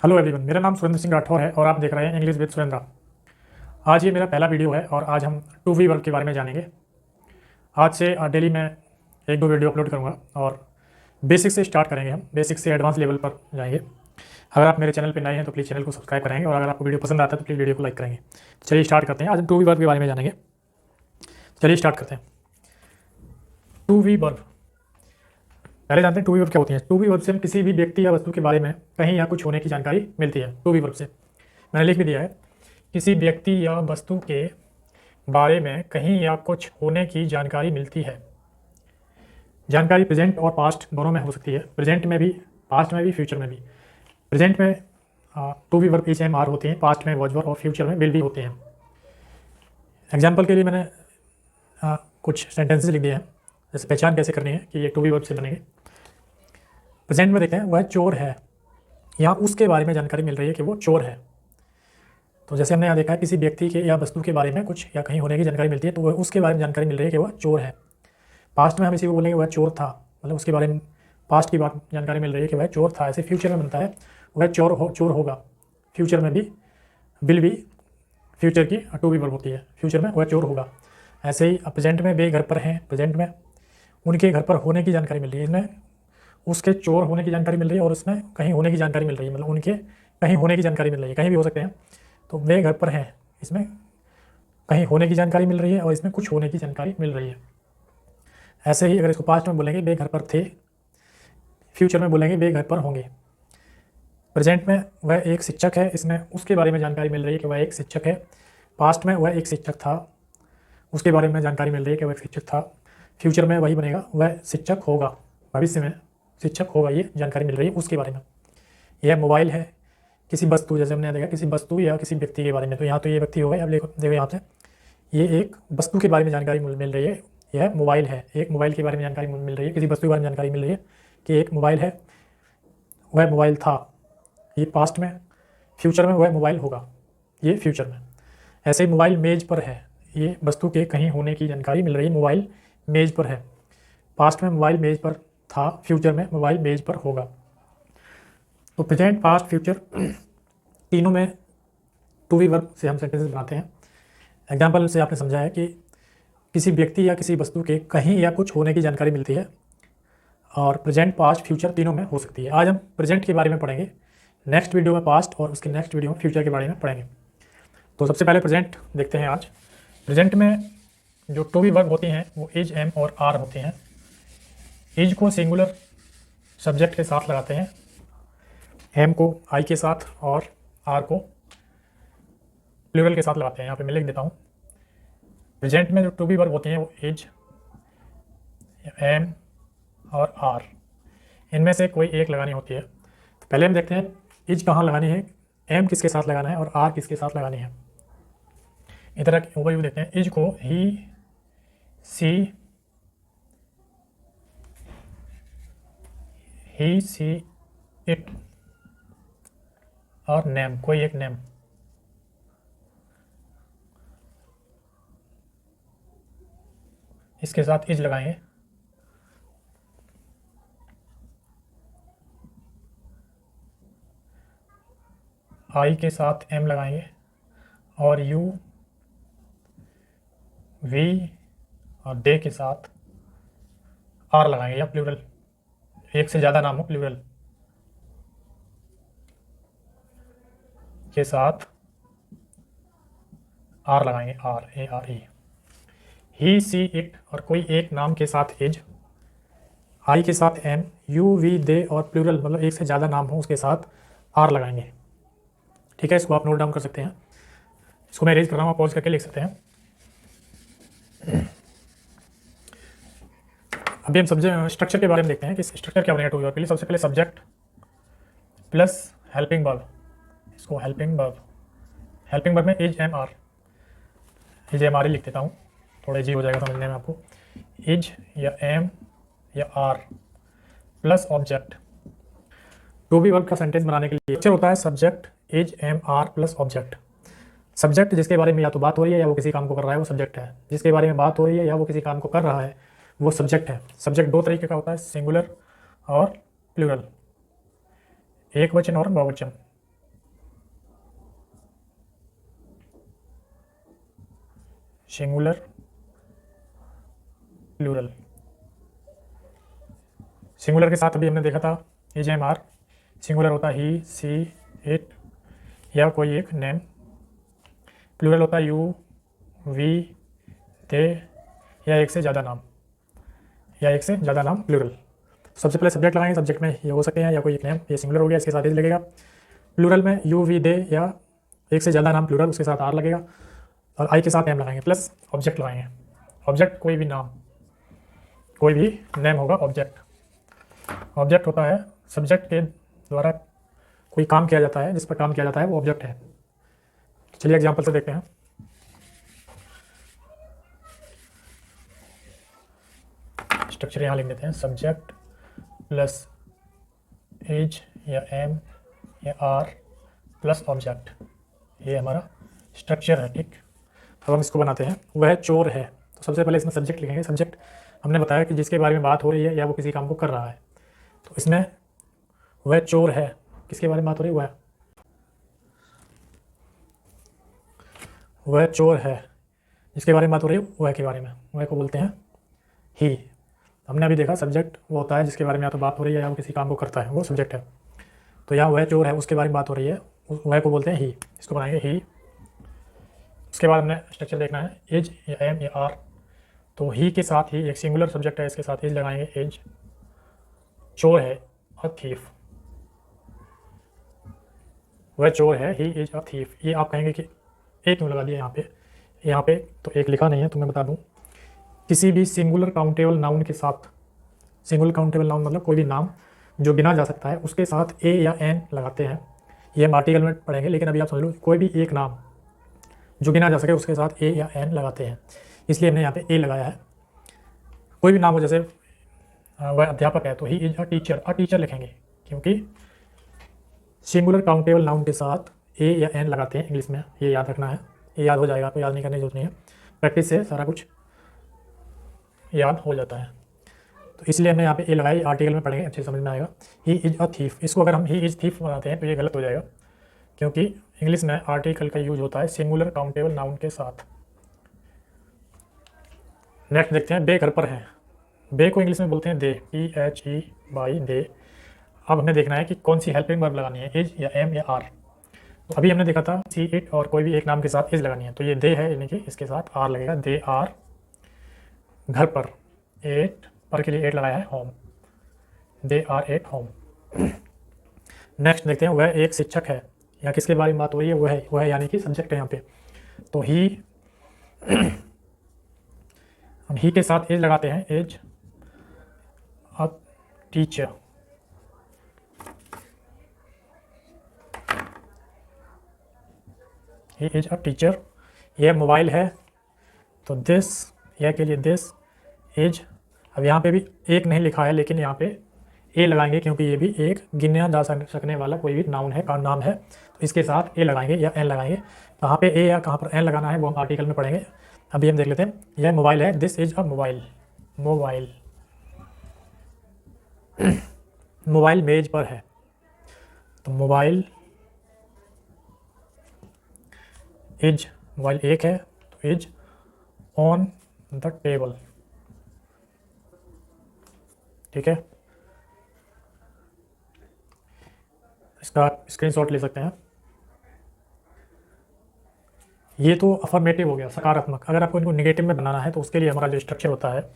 Hello everyone, मेरा नाम सुरेंद्र सिंह राठौर है और आप देख रहे हैं इंग्लिश विद सुरेंद्र। आज ये मेरा पहला वीडियो है और आज हम टू वी वर्ब के बारे में जानेंगे। आज से डेली मैं एक दो वीडियो अपलोड करूँगा और बेसिक से स्टार्ट करेंगे। हम बेसिक से एडवांस लेवल पर जाएंगे। अगर आप मेरे चैनल पर नए हैं तो प्लीज़ चैनल को सब्सक्राइब करेंगे और अगर आपको वीडियो पसंद आता है तो प्लीज़ वीडियो को लाइक करेंगे। चलिए स्टार्ट करते हैं। आज हम टू वी वर्ब के बारे में जानेंगे। चलिए स्टार्ट करते हैं। टू वी वर्ब, पहले जानते हैं टू वी वर्ब क्या होती है। टू वी वर्ब से हम किसी भी व्यक्ति या वस्तु के बारे में कहीं या कुछ होने की जानकारी मिलती है। टू वी वर्ब से मैंने लिख भी दिया है, किसी व्यक्ति या वस्तु के बारे में कहीं या कुछ होने की जानकारी मिलती है। जानकारी प्रेजेंट और पास्ट दोनों में हो सकती है। प्रेजेंट में भी, पास्ट में भी, फ्यूचर में भी। प्रेजेंट में to be verb is am are होते हैं, पास्ट में वॉज वर और फ्यूचर में विल भी होते हैं। एग्जाम्पल के लिए मैंने कुछ सेंटेंसेस लिख दिए हैं, जैसे पहचान कैसे करनी है कि ये टू वी वर्ब से बनेंगे। प्रेजेंट में देखें, वह चोर है, या उसके बारे में जानकारी मिल रही है कि वो चोर है। तो जैसे हमने यहाँ देखा है, किसी व्यक्ति के या वस्तु के बारे में कुछ या कहीं होने की जानकारी मिलती है तो वह उसके बारे में जानकारी मिल रही है कि वह चोर है। पास्ट में हम इसी को बोलेंगे वह चोर था, मतलब उसके बारे में पास्ट की बात जानकारी मिल रही है कि वह चोर था। ऐसे फ्यूचर में बनता है वह चोर होगा। फ्यूचर में भी विल भी फ्यूचर की टू वी वर्ब होती है। फ्यूचर में वह चोर होगा। ऐसे ही प्रेजेंट में वे घर पर हैं, प्रेजेंट में उनके घर पर होने की जानकारी मिल रही है। इसमें उसके चोर होने की जानकारी मिल रही है और उसमें कहीं होने की जानकारी मिल रही है, मतलब उनके कहीं होने की जानकारी मिल रही है। कहीं भी हो सकते हैं, तो वे घर पर हैं, इसमें कहीं होने की जानकारी मिल रही है और इसमें कुछ होने की जानकारी मिल रही है। ऐसे ही अगर इसको पास्ट में बोलेंगे वे घर पर थे, फ्यूचर में बोलेंगे वे घर पर होंगे। प्रेजेंट में वह एक शिक्षक है, इसमें उसके बारे में जानकारी मिल रही है कि वह एक शिक्षक है। पास्ट में वह एक शिक्षक था, उसके बारे में जानकारी मिल रही है कि वह एक शिक्षक था। फ्यूचर में वही बनेगा, वह शिक्षक होगा, भविष्य में शिक्षक होगा, ये जानकारी मिल रही है उसके बारे में। यह मोबाइल है, किसी वस्तु, जैसे हमने देखा किसी वस्तु या किसी व्यक्ति के बारे में, तो यहाँ तो ये व्यक्ति होगा। अब देखो यहाँ पे ये एक वस्तु के बारे में जानकारी मिल रही है, यह मोबाइल है। एक मोबाइल के बारे में जानकारी मिल रही है, किसी वस्तु के बारे में जानकारी मिल रही है कि एक मोबाइल है, वह मोबाइल था, ये पास्ट में। फ्यूचर में वह मोबाइल होगा, ये फ्यूचर में। ऐसे ही मोबाइल मेज पर है, ये वस्तु के कहीं होने की जानकारी मिल रही है, मोबाइल मेज पर है। पास्ट में मोबाइल मेज पर था, फ्यूचर में मोबाइल मेज पर होगा। तो प्रेजेंट, पास्ट, फ्यूचर तीनों में टू वी वर्ब से हम सेंटेंसेस बनाते हैं। एग्जाम्पल से आपने समझा है कि किसी व्यक्ति या किसी वस्तु के कहीं या कुछ होने की जानकारी मिलती है और प्रेजेंट, पास्ट, फ्यूचर तीनों में हो सकती है। आज हम प्रेजेंट के बारे में पढ़ेंगे, नेक्स्ट वीडियो में पास्ट और उसके नेक्स्ट वीडियो में फ्यूचर के बारे में पढ़ेंगे। तो सबसे पहले प्रेजेंट देखते हैं आज। प्रेजेंट में जो टू वी वर्ब होती हैं वो इज, एम और आर होते हैं। इज को सिंगुलर सब्जेक्ट के साथ लगाते हैं, एम को आई के साथ और आर को प्लूरल के साथ लगाते हैं। यहाँ पे मैं लिख देता हूँ। प्रेजेंट में जो टू बी वर्ब होती हैं वो इज, एम और आर, इनमें से कोई एक लगानी होती है। तो पहले हम देखते हैं इज कहाँ लगानी है, एम किसके साथ लगाना है और आर किसके साथ लगानी है। इस तरह की ओवरव्यू देखते हैं। इज को ही, सी, इट और नेम, कोई एक नेम, इसके साथ इज लगाएंगे। आई के साथ एम लगाएंगे और यू, वी और दे के साथ आर लगाएंगे, या प्लूरल, एक से ज़्यादा नाम हो, प्लूरल के साथ आर लगाएंगे, R, A R E. He, she, it और कोई एक नाम के साथ इज, आई के साथ एम, यू, वी, दे और प्लूरल मतलब एक से ज़्यादा नाम हो उसके साथ आर लगाएंगे। ठीक है, इसको आप नोट डाउन कर सकते हैं। इसको मैं अरेंज कर रहा हूँ, आप पॉज करके लिख सकते हैं। अभी हम स्ट्रक्चर के बारे में देखते हैं कि स्ट्रक्चर क्या बनेगा टू वी वर्ब के लिए। सबसे पहले सब्जेक्ट प्लस हेल्पिंग वर्ब, इसको हेल्पिंग वर्ब में is, am, are, is, am, are ही लिख देता हूँ, थोड़ा इजी हो जाएगा समझने में आपको। इज या एम या are plus object. To be verb का सेंटेंस बनाने के लिए स्ट्रक्चर होता है subject, is, am, are plus object. Subject जिसके बारे में या तो बात हो रही है या वो किसी काम को कर रहा है, वो सब्जेक्ट है। जिसके बारे में बात हो रही है या वो किसी काम को कर रहा है, वो सब्जेक्ट है। सब्जेक्ट दो तरीके का होता है, सिंगुलर और प्लूरल, एक वचन और बहुवचन। Singular plural. सिंगुलर के साथ अभी हमने देखा था इज एम आर, सिंगुलर होता है ही, सी, इट या कोई एक नेम। प्लूरल होता है यू, वी, दे या एक से ज़्यादा नाम प्लूरल। सबसे पहले सब्जेक्ट लगाएंगे, सब्जेक्ट में ये हो सकते हैं या कोई एक नेम, ये सिंगुलर हो गया, इसके साथ इज लगेगा। प्लूरल में यू, वी, दे या एक से ज़्यादा नाम प्लूरल, उसके साथ आर लगेगा और आई के साथ नेम लगाएंगे प्लस ऑब्जेक्ट लगाएंगे। ऑब्जेक्ट कोई भी नाम, कोई भी नेम होगा ऑब्जेक्ट। ऑब्जेक्ट होता है सब्जेक्ट के द्वारा कोई काम किया जाता है, जिस पर काम किया जाता है वो ऑब्जेक्ट है। चलिए एग्जांपल से देखते हैं। स्ट्रक्चर यहाँ लिख देते हैं, सब्जेक्ट प्लस एज या एम या आर प्लस ऑब्जेक्ट, ये हमारा स्ट्रक्चर है। ठीक, अब हम इसको बनाते हैं। वह चोर है, तो सबसे पहले इसमें सब्जेक्ट लिखेंगे। सब्जेक्ट हमने बताया कि जिसके बारे में बात हो रही है या वो किसी काम को कर रहा है, तो इसमें वह चोर है, किसके बारे में बात हो रही है, वह चोर है, जिसके बारे में बात हो रही है वह के बारे में, वह को बोलते हैं ही। हमने अभी देखा सब्जेक्ट वो होता है जिसके बारे में या तो बात हो रही है या वो किसी काम को करता है, वो सब्जेक्ट है। तो यहाँ वह चोर है, उसके बारे में बात हो रही है, वह को बोलते हैं ही। इसको बनाएंगे ही। उसके बाद हमने स्ट्रक्चर देखना है, एज या एम या आर। तो ही के साथ ही एक सिंगुलर सब्जेक्ट है, इसके साथ एज लगाएंगे, एज। चोर है अ थीफ, वह चोर है, ही इज अ थीफ। ये आप कहेंगे कि एक क्यों लगा दिया यहाँ पे तो एक लिखा नहीं है, तो मैं बता दूँ। किसी भी सिंगुलर काउंटेबल नाउन के साथ, सिंगुलर काउंटेबल नाउन मतलब कोई भी नाम जो गिना जा सकता है, उसके साथ ए या एन लगाते हैं। ये हम आर्टिकल में पढ़ेंगे, लेकिन अभी आप समझ लो कोई भी एक नाम जो गिना जा सके उसके साथ ए या एन लगाते हैं, इसलिए हमने यहाँ पे ए लगाया है। कोई भी नाम हो, जैसे वह अध्यापक है तो ही इज अ टीचर लिखेंगे, क्योंकि सिंगुलर काउंटेबल नाउन के साथ ए या एन लगाते हैं इंग्लिश में। ये याद रखना है, ये याद हो जाएगा, आपको याद नहीं करने की जरूरत नहीं है, प्रैक्टिस से सारा कुछ याद हो जाता है। तो इसलिए हमने यहाँ पे ए लगाई, आर्टिकल में पढ़ेंगे, अच्छे समझ में आएगा। ही इज अ थीफ, इसको अगर हम ही इज थीफ बनाते हैं तो ये गलत हो जाएगा, क्योंकि इंग्लिश में आर्टिकल का यूज होता है सिंगुलर काउंटेबल नाउन के साथ। नेक्स्ट देखते हैं, बे घर पर है। बे को इंग्लिश में बोलते हैं दे, PHE दे। अब हमें देखना है कि कौन सी हेल्पिंग वर्ब लगानी है, एज या एम या आर। तो अभी हमने देखा था सी, इट और कोई भी एक नाम के साथ एज लगानी है, तो ये दे है, यानी कि इसके साथ आर लगेगा, दे आर घर पर। एट पर के लिए एट लगाया है, home, they are at home. Next देखते हैं, वह एक शिक्षक है, या किसके बारे में बात हो रही है, वह है यानी कि सब्जेक्ट है यहाँ पे। तो ही, हम ही के साथ एज लगाते हैं, as a teacher. He is a teacher. यह मोबाइल है, तो दिस, यह के लिए दिस इज। अब यहाँ पे भी एक नहीं लिखा है, लेकिन यहाँ पे ए लगाएंगे, क्योंकि ये भी एक गिना जा सकने वाला कोई भी नाउन है, नाम है, तो इसके साथ ए लगाएंगे या एन लगाएंगे। कहाँ पे ए या कहाँ पर एन लगाना है वो हम आर्टिकल में पढ़ेंगे। अभी हम देख लेते हैं, यह मोबाइल है, this is a mobile. Mobile मेज पर है, तो मोबाइल इज, मोबाइल एक है तो इज ऑन द टेबल। ठीक है, इसका स्क्रीनशॉट ले सकते हैं। ये तो अफर्मेटिव हो गया, सकारात्मक। अगर आपको इनको निगेटिव में बनाना है तो उसके लिए हमारा जो स्ट्रक्चर होता है,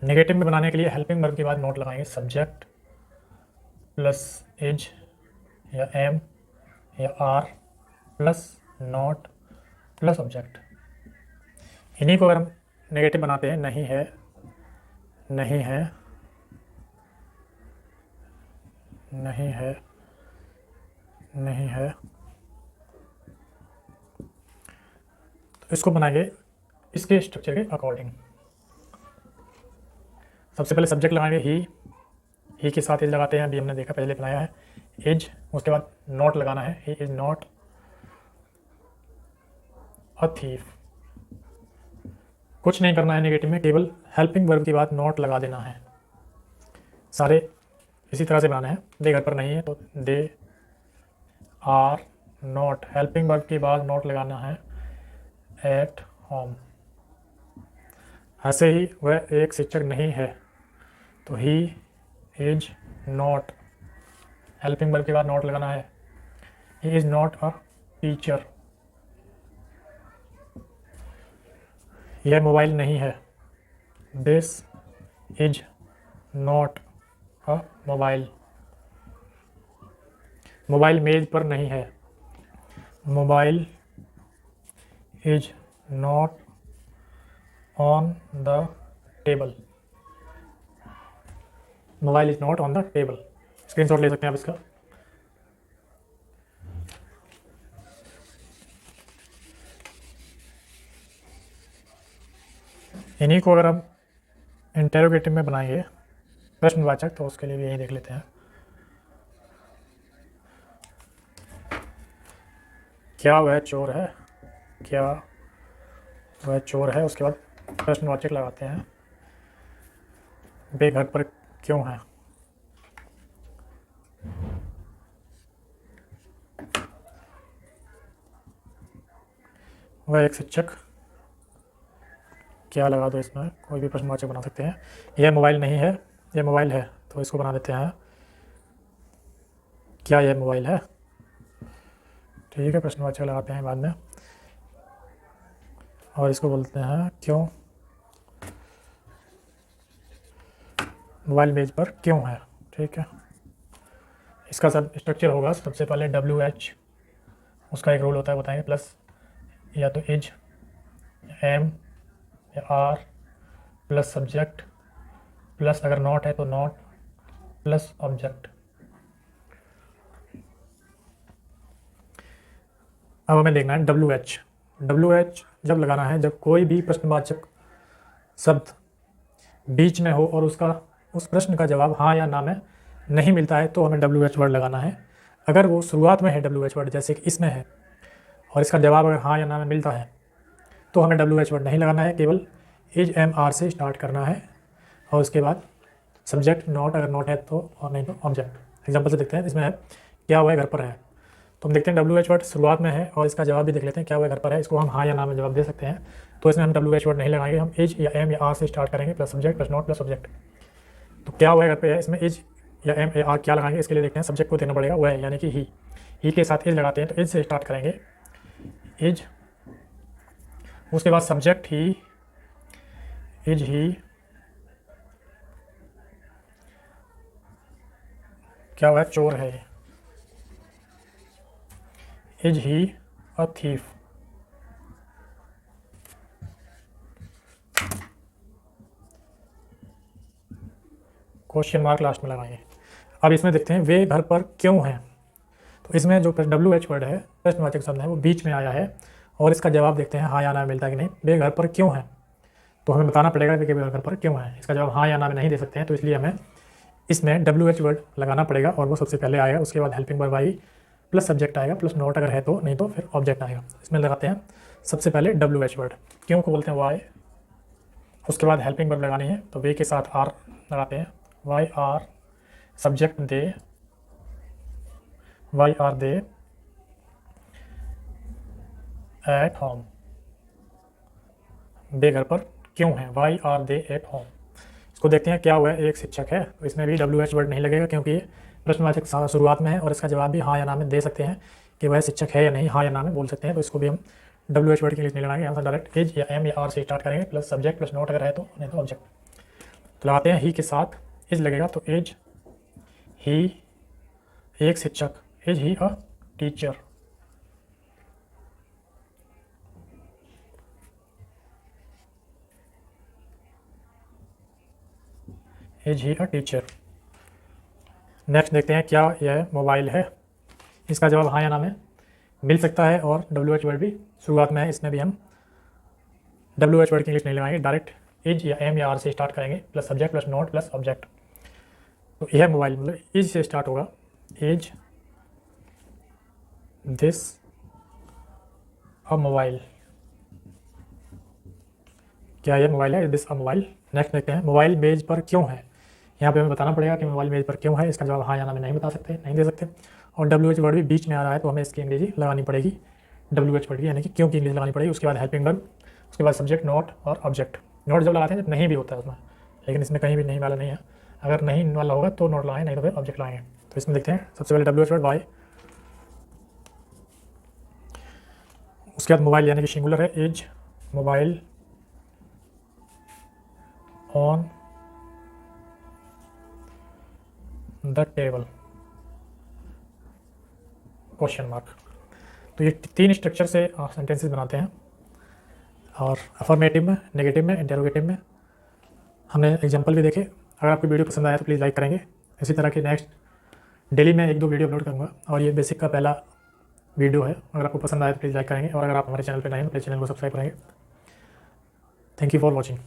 नेगेटिव में बनाने के लिए हेल्पिंग वर्ब के बाद नोट लगाएंगे, सब्जेक्ट प्लस इज या एम या are plus not plus object. इन्हीं को अगर हम नेगेटिव बनाते हैं, नहीं है, नहीं है, नहीं है, नहीं है, तो इसको बनाएंगे इसके स्ट्रक्चर के अकॉर्डिंग। सबसे पहले सब्जेक्ट लगाएंगे ही के साथ एज लगाते हैं, अभी हमने देखा, पहले बनाया है एज। उसके बाद नॉट लगाना है, he is not a thief. कुछ नहीं करना है नेगेटिव में, केवल हेल्पिंग वर्ब के बाद नॉट लगा देना है। सारे इसी तरह से बनाना है। दे घर पर नहीं है तो they are not, helping verb के बाद नॉट लगाना है एट होम। ऐसे ही वह एक शिक्षक नहीं है तो he is not, helping verb के बाद नॉट लगाना है, he is not a teacher. यह मोबाइल नहीं है, this is not a mobile. Mobile मेज पर नहीं है, mobile is not on the table, mobile is not on the table. Screenshot ले सकते हैं आप इसका। इन्हीं को अगर हम इंटेरोगेटिव में बनाएंगे प्रश्नवाचक तो उसके लिए भी यही देख लेते हैं। क्या वह चोर है, क्या वह चोर है, उसके बाद प्रश्नवाचक लगाते हैं। वे घर पर क्यों है, वह एक शिक्षक, क्या लगा दो इसमें, कोई भी प्रश्नवाचक बना सकते हैं। यह मोबाइल नहीं है, यह मोबाइल है तो इसको बना देते हैं क्या यह मोबाइल है। ठीक है, प्रश्नवाचक लगाते हैं बाद में और इसको बोलते हैं क्यों, मोबाइल मेज पर क्यों है। ठीक है, इसका सब स्ट्रक्चर होगा, सबसे पहले WH, उसका एक रूल होता है बताएंगे, प्लस या तो इज, एम या आर, प्लस सब्जेक्ट, प्लस अगर नॉट है तो नॉट, प्लस ऑब्जेक्ट। अब हमें देखना है WH जब लगाना है जब कोई भी प्रश्नवाचक शब्द बीच में हो और उसका उस प्रश्न का जवाब हाँ या ना में नहीं मिलता है तो हमें WH वर्ड लगाना है। अगर वो शुरुआत में है WH वर्ड, जैसे कि इसमें है, और इसका जवाब अगर हाँ या ना में मिलता है तो हमें WH वर्ड नहीं लगाना है, केवल इज एम आर से स्टार्ट करना है और उसके बाद सब्जेक्ट नॉट, अगर नॉट है तो, और नहीं तो ऑब्जेक्ट। एग्जाम्पल से देखते हैं, इसमें है क्या वह घर पर है, तो हम देखते हैं WH वर्ड शुरुआत में है और इसका जवाब भी देख लेते हैं क्या वह घर पर है, इसको हम हाँ या ना में जवाब दे सकते हैं। तो इसमें हम WH वर्ड नहीं लगाएंगे, हम इज या एम या आर से स्टार्ट करेंगे, plus subject plus not plus object. तो क्या वह घर पे है, इसमें इज या एम या आर क्या लगाएंगे, इसके लिए देखते हैं सब्जेक्ट को देना पड़ेगा, वह है यानी कि ही के साथ इज लगाते हैं तो इज से स्टार्ट करेंगे, इज, उसके बाद सब्जेक्ट ही, इज ही, क्या वह चोर है, is he a thief. Question mark last में लगाएंगे। अब इसमें देखते हैं वे घर पर क्यों हैं, तो इसमें जो WH वर्ड है प्रश्नवाचक शब्द है वो बीच में आया है और इसका जवाब देखते हैं हाँ या ना मिलता है कि नहीं। वे घर पर क्यों हैं तो हमें बताना पड़ेगा कि वे घर पर क्यों हैं, इसका जवाब हाँ या ना में नहीं दे सकते हैं तो इसलिए हमें इसमें WH वर्ड लगाना पड़ेगा और वो सबसे पहले आएगा, उसके बाद हेल्पिंग वर्ब आएगी, प्लस सब्जेक्ट आएगा, प्लस नॉट अगर है तो, नहीं तो फिर ऑब्जेक्ट आएगा। इसमें लगाते हैं सबसे पहले WH वर्ड, क्यों को बोलते हैं वाई, उसके बाद हेल्पिंग वर्ब लगानी है तो वे के साथ आर लगाते हैं, why are, subject they, why are they at home, वे घर पर क्यों हैं, why are they at home. इसको देखते हैं क्या हुआ है, एक शिक्षक है तो इसमें भी WH वर्ड नहीं लगेगा क्योंकि ये प्रश्नवाचक शुरुआत में है और इसका जवाब भी हाँ या ना में दे सकते हैं कि वह शिक्षक है या नहीं, हाँ या ना में बोल सकते हैं, तो इसको भी हम WH वर्ड के लिए नहीं लगाएंगे, यहाँ से डायरेक्ट इज या एम या आर से स्टार्ट करेंगे, प्लस सब्जेक्ट प्लस नॉट अगर है तो, नहीं तो ऑब्जेक्ट। तो लगाते हैं ही के साथ इज लगेगा तो इज ही एक शिक्षक, is he a teacher, is he a teacher. Next देखते हैं क्या यह मोबाइल है, इसका जवाब हाँ या ना में मिल सकता है और WH वर्ड भी शुरुआत में है, इसमें भी हम WH वर्ड की इंग्लिश नहीं लगाएंगे, डायरेक्ट इज या एम या आर से स्टार्ट करेंगे, plus subject plus not plus object. तो यह मोबाइल मतलब इज से स्टार्ट होगा, इज दिस अ मोबाइल, क्या यह मोबाइल है, दिस अ मोबाइल। नेक्स्ट देखते हैं मोबाइल मेज पर क्यों है, यहाँ पे हमें बताना पड़ेगा कि मोबाइल मेज पर क्यों है। इसका जवाब हाँ या ना में नहीं बता सकते, नहीं दे सकते। और WH वर्ड भी बीच में आ रहा है तो हमें इसकी अंग्रेजी लगानी पड़ेगी, WH वर्ड की, यानी कि क्यों की इंग्लिश लगानी पड़ेगी। उसके बाद हेल्पिंग वर्ब, उसके बाद सब्जेक्ट, नोट और ऑब्जेक्ट। नोट जब लगाते हैं जब नहीं भी होता है उसमें, लेकिन इसमें कहीं भी नहीं वाला नहीं है। अगर नहीं वाला होगा तो नोट लगाएंगे, नहीं तो फिर ऑब्जेक्ट लगाएंगे। तो इसमें देखते हैं सबसे पहले WH वर्ड वाई, उसके बाद मोबाइल यानी कि सिंगुलर है, is mobile on the table, question mark. तो ये 3 स्ट्रक्चर से सेंटेंसेस बनाते हैं। और अफर्मेटिव में, नेगेटिव में, इंटेरोगेटिव में हमने एग्जांपल भी देखे। अगर आपको वीडियो पसंद आया तो प्लीज़ लाइक करेंगे। इसी तरह की नेक्स्ट डेली मैं 1-2 वीडियो अपलोड करूँगा और ये बेसिक का पहला वीडियो है। अगर आपको पसंद आया तो प्लीज़ लाइक करेंगे और अगर आप हमारे चैनल पर नए हैं तो प्लीज़ चैनल को सब्सक्राइब करेंगे। Thank you for watching.